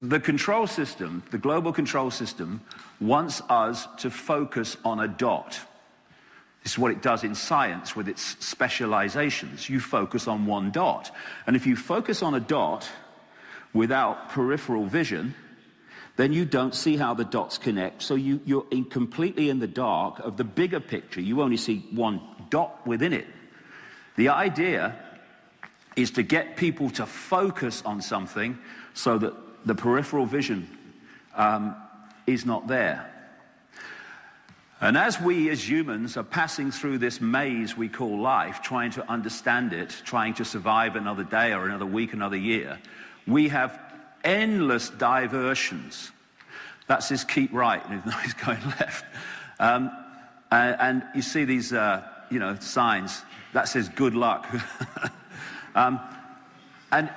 The control system, the global control system, wants us to focus on a dot. This is what it does in science with its specializations. You focus on one dot. And if you focus on a dot without peripheral vision, then you don't see how the dots connect. So you're completely in the dark of the bigger picture. You only see one dot within it. The idea is to get people to focus on something so that the peripheral vision is not there. And as we as humans are passing through this maze we call life, trying to understand it, trying to survive another day or another week, another year, we have endless diversions. That's his keep right, and he's going left. And you see these, signs that says good luck. And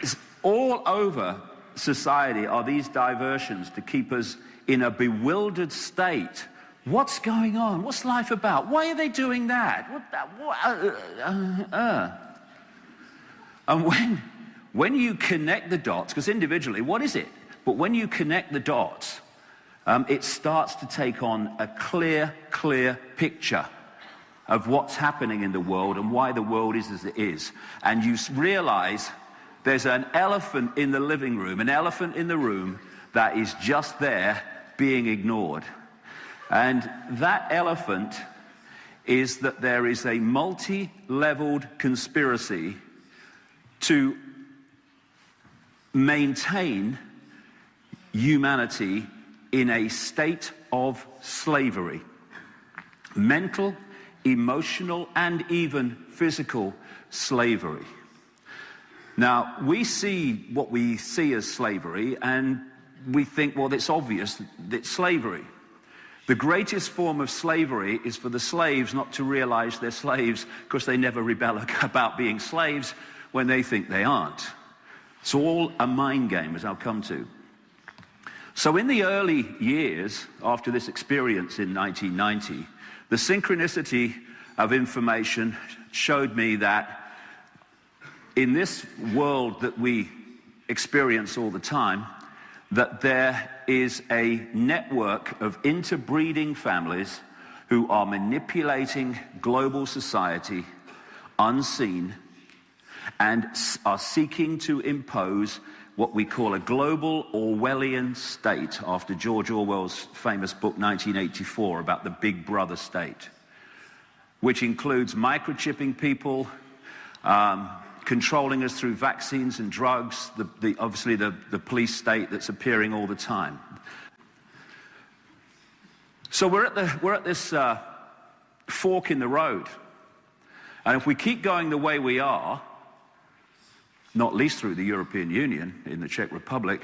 it's all over society are these diversions to keep us in a bewildered state. What's going on? What's life about? Why are they doing that? And when you connect the dots, because individually, what is it? But when you connect the dots, it starts to take on a clear picture of what's happening in the world and why the world is as it is. And you realize there's an elephant in the living room, an elephant in the room that is just there being ignored. And that elephant is that there is a multi-leveled conspiracy to maintain humanity in a state of slavery. Mental, emotional, and even physical slavery. Now, we see what we see as slavery, and we think, well, it's obvious that it's slavery. The greatest form of slavery is for the slaves not to realize they're slaves because they never rebel about being slaves when they think they aren't. It's all a mind game, as I'll come to. So in the early years after this experience in 1990, the synchronicity of information showed me that in this world that we experience all the time, that there is a network of interbreeding families who are manipulating global society unseen and are seeking to impose what we call a global Orwellian state, after George Orwell's famous book 1984 about the Big Brother state, which includes microchipping people, controlling us through vaccines and drugs, obviously the police state that's appearing all the time. So we're at this fork in the road, and if we keep going the way we are, not least through the European Union in the Czech Republic,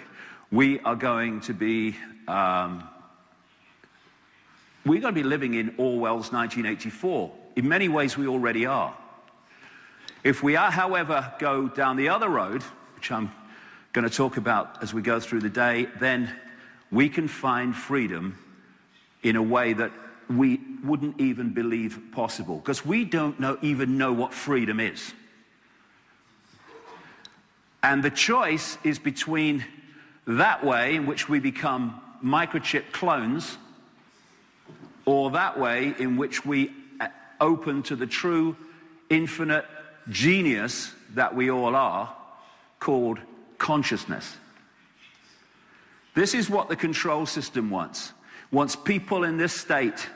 we are going to be living in Orwell's 1984. In many ways, we already are. If we are, however, go down the other road, which I'm going to talk about as we go through the day, then we can find freedom in a way that we wouldn't even believe possible, because we don't even know what freedom is. And the choice is between that way, in which we become microchip clones, or that way in which we open to the true infinite genius that we all are, called consciousness. This is what the control system wants. Wants people in this state,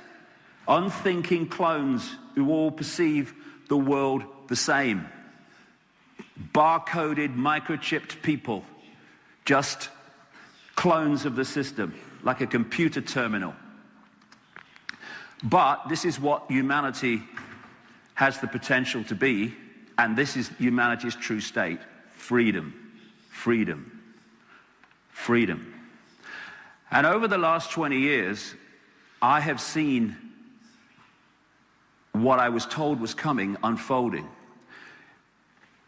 unthinking clones who all perceive the world the same. Barcoded, microchipped people, just clones of the system, like a computer terminal. But this is what humanity has the potential to be, and this is humanity's true state: freedom, freedom, freedom. And over the last 20 years, I have seen what I was told was coming unfolding.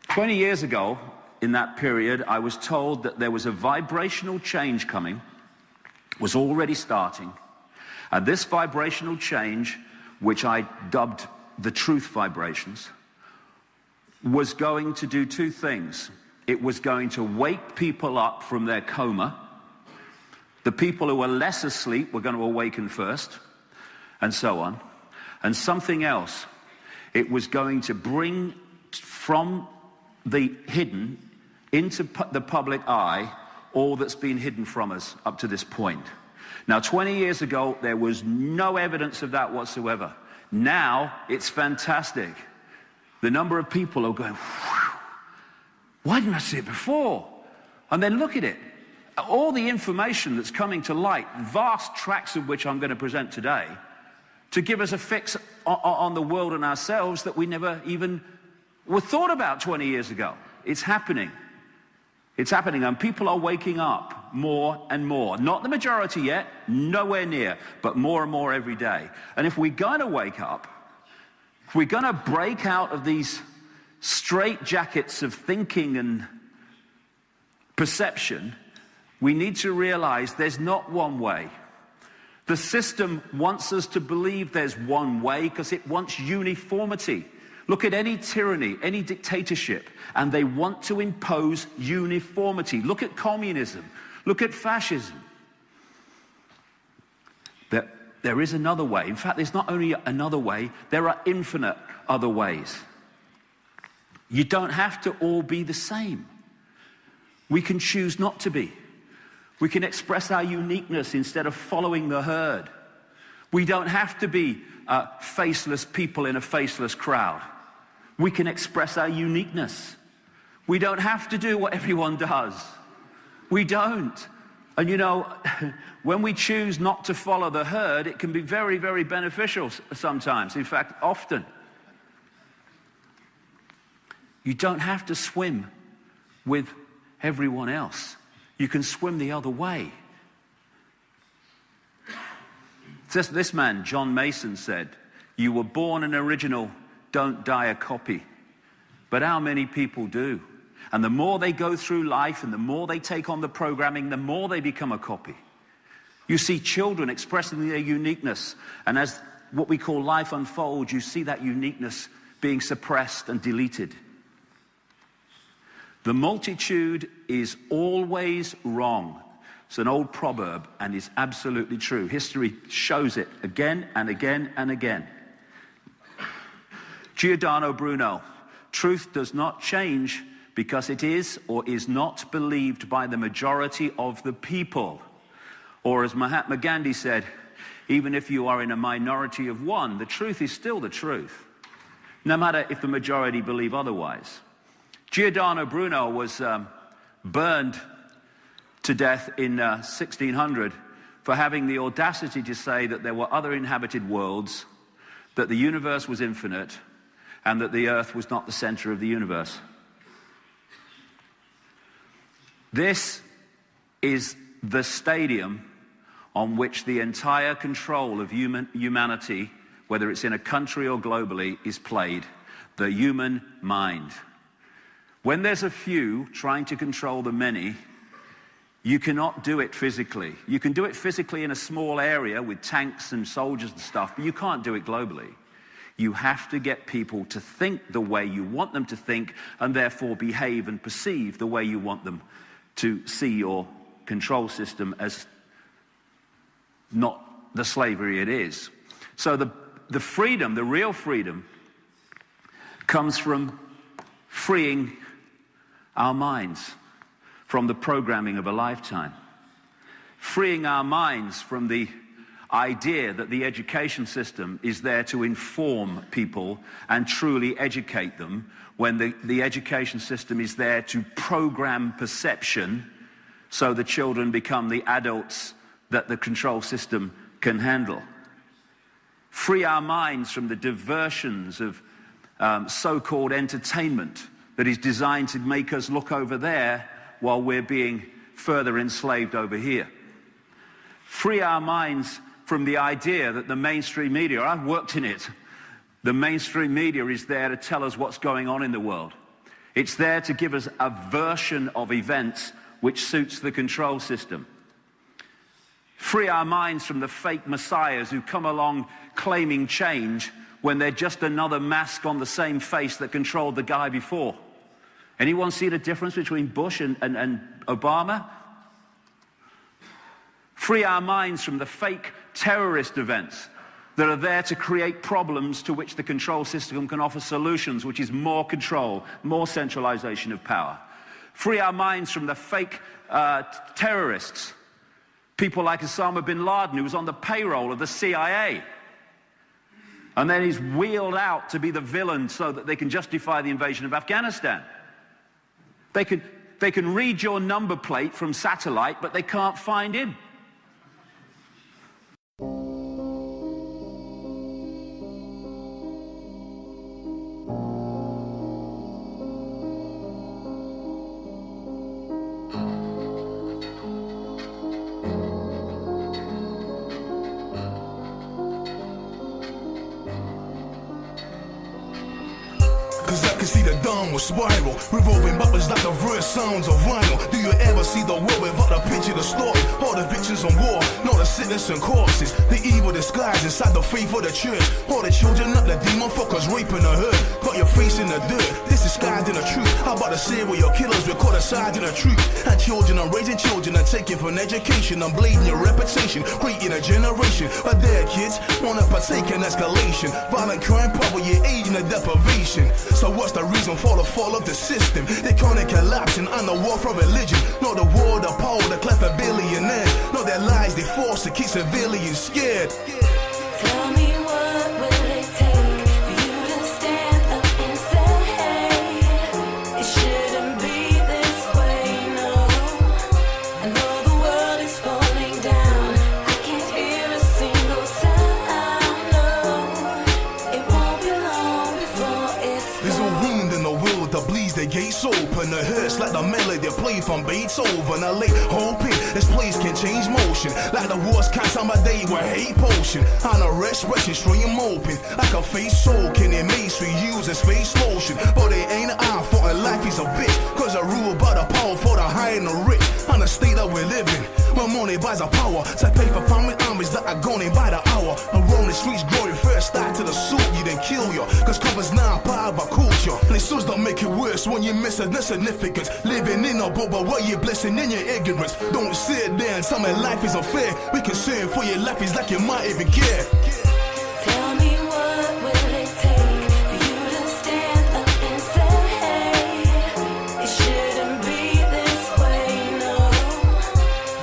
20 years ago, in that period, I was told that there was a vibrational change coming, was already starting, and this vibrational change, which I dubbed the truth vibrations, was going to do two things. it was going to wake people up from their coma. The people who were less asleep were going to awaken first, and so on. And something else, it was going to bring from the hidden into the public eye all that's been hidden from us up to this point. Now, 20 years ago, there was no evidence of that whatsoever. Now, it's fantastic. The number of people are going, whew, why didn't I see it before? And then look at it. All the information that's coming to light, vast tracts of which I'm going to present today, to give us a fix on the world and ourselves that we never even were thought about 20 years ago. It's happening. It's happening, and people are waking up more and more. Not the majority yet, nowhere near, but more and more every day. And if we're going to wake up, if we're going to break out of these straitjackets of thinking and perception, we need to realize there's not one way. The system wants us to believe there's one way because it wants uniformity. Look at any tyranny, any dictatorship, and they want to impose uniformity. Look at communism. Look at fascism. There is another way. In fact, there's not only another way, there are infinite other ways. You don't have to all be the same. We can choose not to be. We can express our uniqueness instead of following the herd. We don't have to be faceless people in a faceless crowd. We can express our uniqueness. We don't have to do what everyone does. We don't. And you know, when we choose not to follow the herd, it can be very, very beneficial sometimes. In fact, often. You don't have to swim with everyone else. You can swim the other way. This man, John Mason, said, "You were born an original, don't die a copy." But how many people do? And the more they go through life and the more they take on the programming, the more they become a copy. You see children expressing their uniqueness, and as what we call life unfolds, you see that uniqueness being suppressed and deleted. The multitude is always wrong. It's an old proverb and is absolutely true. History shows it again and again and again. Giordano Bruno, truth does not change because it is or is not believed by the majority of the people. Or as Mahatma Gandhi said, even if you are in a minority of one, the truth is still the truth, no matter if the majority believe otherwise. Giordano Bruno was burned to death in 1600 for having the audacity to say that there were other inhabited worlds, that the universe was infinite, and that the earth was not the center of the universe. This is the stadium on which the entire control of humanity, whether it's in a country or globally, is played. The human mind. When there's a few trying to control the many, you cannot do it physically. You can do it physically in a small area with tanks and soldiers and stuff, but you can't do it globally. You have to get people to think the way you want them to think and therefore behave and perceive the way you want them to see your control system as not the slavery it is. So the freedom, the real freedom, comes from freeing our minds from the programming of a lifetime. Freeing our minds from the idea that the education system is there to inform people and truly educate them, when the education system is there to program perception so the children become the adults that the control system can handle. Free our minds from the diversions of so-called entertainment that is designed to make us look over there while we're being further enslaved over here. Free our minds from the idea that the mainstream media, I've worked in it, the mainstream media is there to tell us what's going on in the world. It's there to give us a version of events which suits the control system. Free our minds from the fake messiahs who come along claiming change when they're just another mask on the same face that controlled the guy before. Anyone see the difference between Bush and Obama? Free our minds from the fake terrorist events that are there to create problems to which the control system can offer solutions, which is more control, more centralization of power. Free our minds from the fake terrorists, people like Osama bin Laden, who was on the payroll of the CIA. And then he's wheeled out to be the villain so that they can justify the invasion of Afghanistan. They can read your number plate from satellite, but they can't find him. Cause I can see the downward spiral, revolving backwards like the verse sounds of vinyl. Do you ever see the world without a picture to story? All the victims on war, not the sickness and corpses. The evil disguised inside the faith of the church. All the children, not the demon fuckers raping the herd. Got your face in the dirt, this is disguised in the truth. How about the serial your killers record aside in the truth? And children are raising children and taking for an education. I'm blading your reputation, creating a generation. But their kids wanna partake in escalation. Violent crime, poverty, aiding the deprivation. So what's the reason for the fall of the system? They can't collapsing on the war for religion. Not the war, the power, the cleft of billionaires. Not their lies they force to keep civilians scared. Tell me what will it take for you to stand up and say, hey, it shouldn't be this way, no. I know the world is falling down. I can't hear a single sound, no. It won't be long before it's There's a wound in the will that bleeds the gates open. The hurts like the melody played from Beethoven. I lay hoping this place can change motion. Like the worst kind of my day with hate potion. On a respiration stream open. Like a face soaking in mace we use as face lotion. But it ain't our fault and life is a bitch. Cause I rule by the power for the high and the rich. On the state that we're living. My money buys a power. So I pay for family armies that are going by the hour. And roam the streets growing first start to the suit you then kill you. Cause cover's now part of a culture. And it suits don't make it worse when you miss the significance. Living in a bubble where you're blessing in your ignorance. Don't sit there and tell me life is unfair. We concerned for your life is like you might even care. Tell me what will it take for you to stand up and say, hey, it shouldn't be this way, no.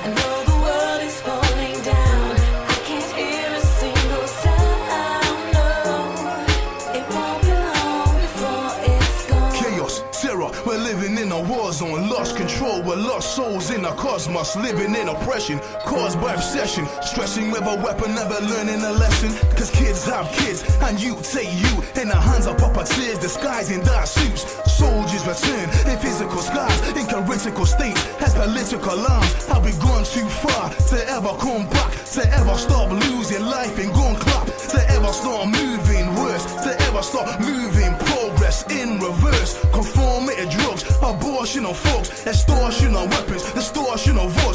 I know the world is falling down. I can't hear a single sound, no. It won't be long before it's gone. Chaos, terror, we're living in a war zone. Lost control, we're lost souls in a cosmos. Living in oppression, caused by obsession. Stressing with a weapon, never learning a lesson. Cause kids have kids, and you take you in the hands of puppeteers disguising their suits. Soldiers return in physical scars, in critical states as political arms. Have we gone too far to ever come back? To ever stop losing life and gun clap? To ever start moving worse? To ever start moving progress in reverse? Conformity drugs, abortion of folks, extortion of weapons, distortion of voice.